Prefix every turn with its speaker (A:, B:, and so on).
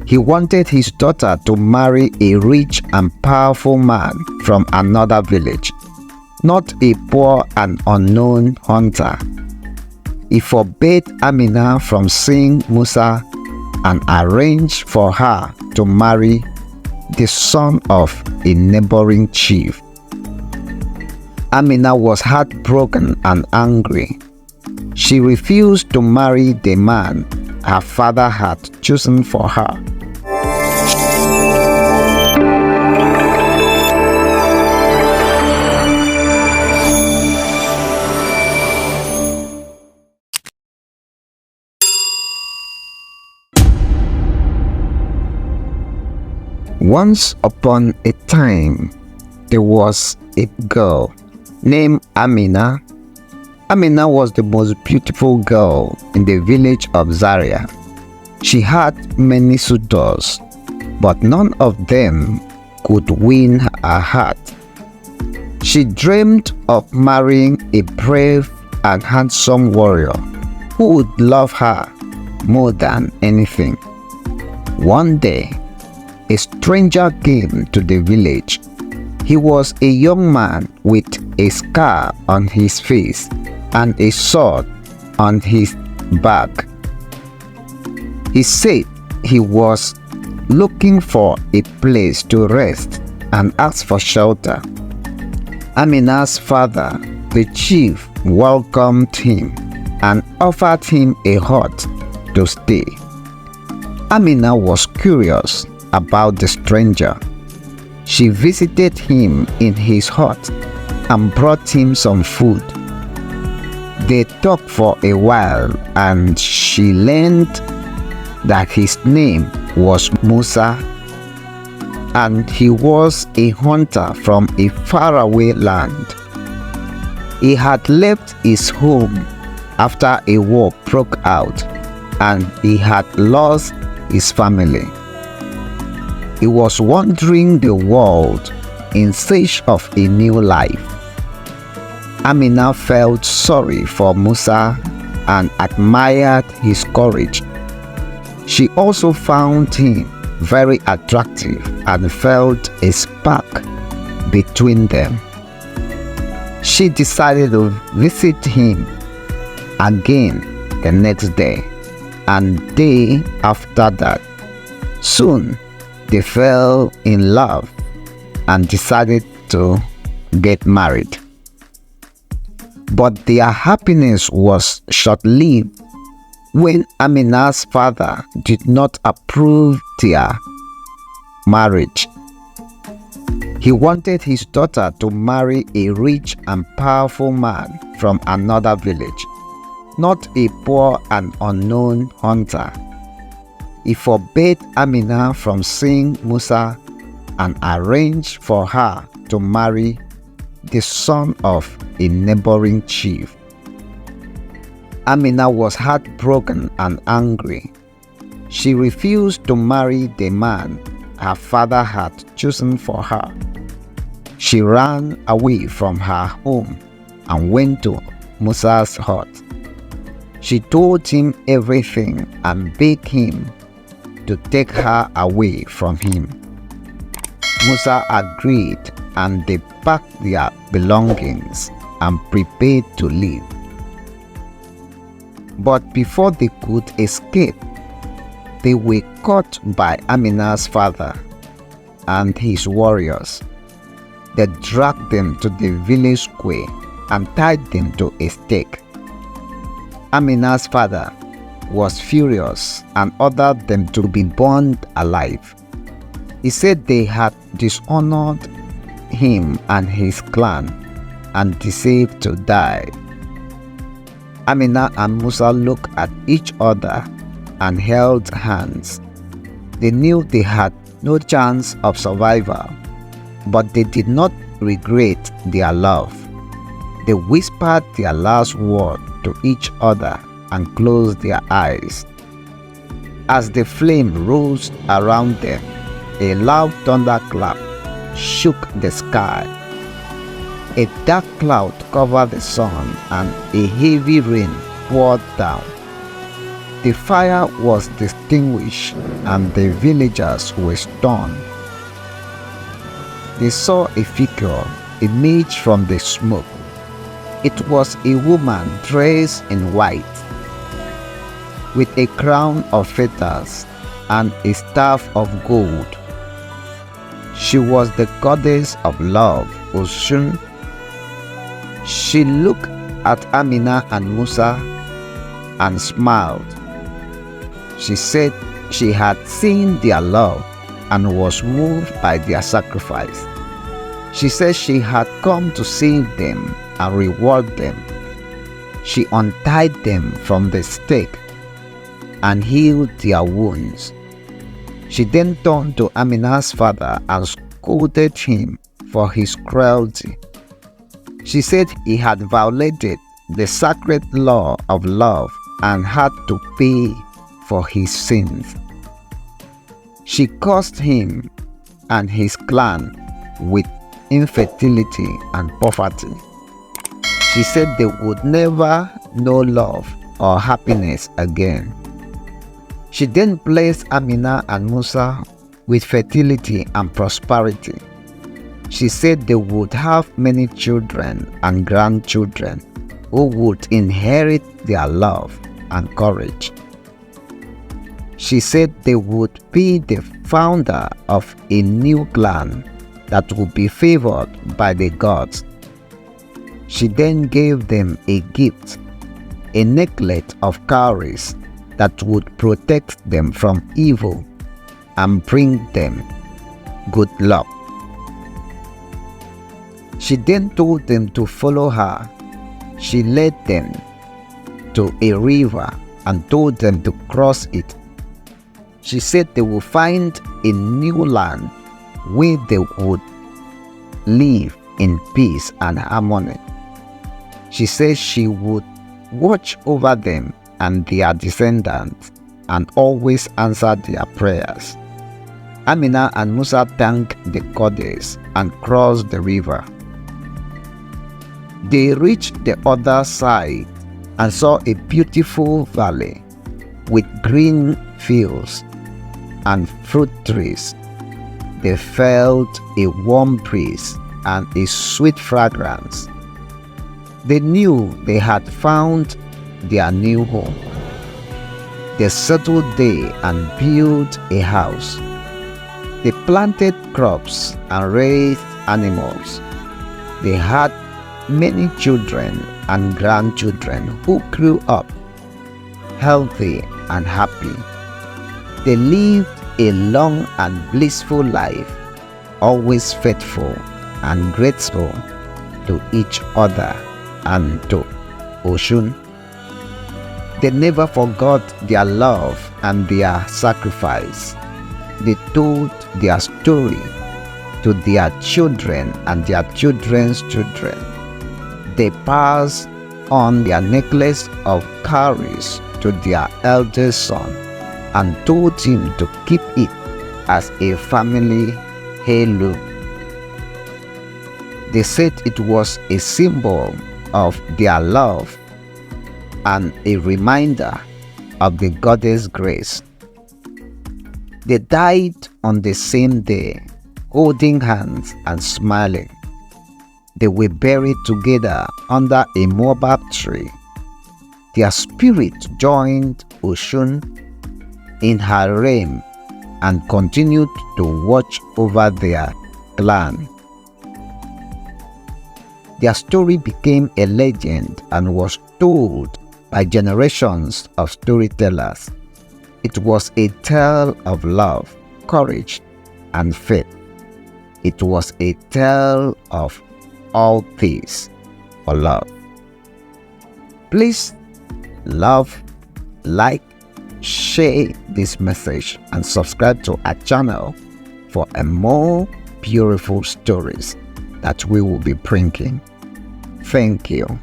A: He wanted his daughter to marry a rich and powerful man from another village, not a poor and unknown hunter. He forbade Amina from seeing Musa and arranged for her to marry the son of a neighboring chief. Amina was heartbroken and angry. She refused to marry the man her father had chosen for her. Once upon a time, there was a girl named Amina. Amina was the most beautiful girl in the village of Zaria. She had many suitors, but none of them could win her heart. She dreamed of marrying a brave and handsome warrior who would love her more than anything. One day, a stranger came to the village. He was a young man with a scar on his face and a sword on his back. He said he was looking for a place to rest and asked for shelter. Amina's father, the chief, welcomed him and offered him a hut to stay. Amina was curious about the stranger. She visited him in his hut and brought him some food. They talked for a while and she learned that his name was Musa and he was a hunter from a faraway land. He had left his home after a war broke out and he had lost his family. He was wandering the world in search of a new life. Amina felt sorry for Musa and admired his courage. She also found him very attractive and felt a spark between them. She decided to visit him again the next day and day after that. Soon, they fell in love and decided to get married. But their happiness was short-lived when Amina's father did not approve their marriage. He wanted his daughter to marry a rich and powerful man from another village, not a poor and unknown hunter. He forbade Amina from seeing Musa and arranged for her to marry the son of a neighboring chief. Amina was heartbroken and angry. She refused to marry the man her father had chosen for her. She ran away from her home and went to Musa's hut. She told him everything and begged him to take her away from him. Musa agreed and they packed their belongings and prepared to leave. But before they could escape, they were caught by Amina's father and his warriors. They dragged them to the village square and tied them to a stake. Amina's father was furious and ordered them to be burned alive. He said they had dishonored him and his clan and deserved to die. Amina and Musa looked at each other and held hands. They knew they had no chance of survival, but they did not regret their love. They whispered their last word to each other and closed their eyes. As the flame rose around them, a loud thunderclap shook the sky. A dark cloud covered the sun and a heavy rain poured down. The fire was extinguished and the villagers were stunned. They saw a figure emerge from the smoke. It was a woman dressed in white, with a crown of feathers and a staff of gold. She was the goddess of love, Oshun. She looked at Amina and Musa and smiled. She said she had seen their love and was moved by their sacrifice. She said she had come to save them and reward them. She untied them from the stake and healed their wounds. She then turned to Amina's father and scolded him for his cruelty. She said he had violated the sacred law of love and had to pay for his sins. She cursed him and his clan with infertility and poverty. She said they would never know love or happiness again. She then blessed Amina and Musa with fertility and prosperity. She said they would have many children and grandchildren who would inherit their love and courage. She said they would be the founder of a new clan that would be favored by the gods. She then gave them a gift, a necklace of cowries that would protect them from evil and bring them good luck. She then told them to follow her. She led them to a river and told them to cross it. She said they would find a new land where they would live in peace and harmony. She said she would watch over them and their descendants and always answer their prayers. Amina and Musa thanked the goddess and crossed the river. They reached the other side and saw a beautiful valley with green fields and fruit trees. They felt a warm breeze and a sweet fragrance. They knew they had found their new home. They settled there and built a house. They planted crops and raised animals. They had many children and grandchildren who grew up healthy and happy. They lived a long and blissful life, always faithful and grateful to each other and to Oshun. They never forgot their love and their sacrifice. They told their story to their children and their children's children. They passed on their necklace of cowries to their eldest son and told him to keep it as a family heirloom. They said it was a symbol of their love and a reminder of the goddess' grace. They died on the same day, holding hands and smiling. They were buried together under a moabab tree. Their spirit joined Oshun in her realm and continued to watch over their clan. Their story became a legend and was told by generations of storytellers. It was a tale of love, courage, and faith. It was a tale of all things for love. Please love, like, share this message and subscribe to our channel for a more beautiful stories that we will be bringing. Thank you.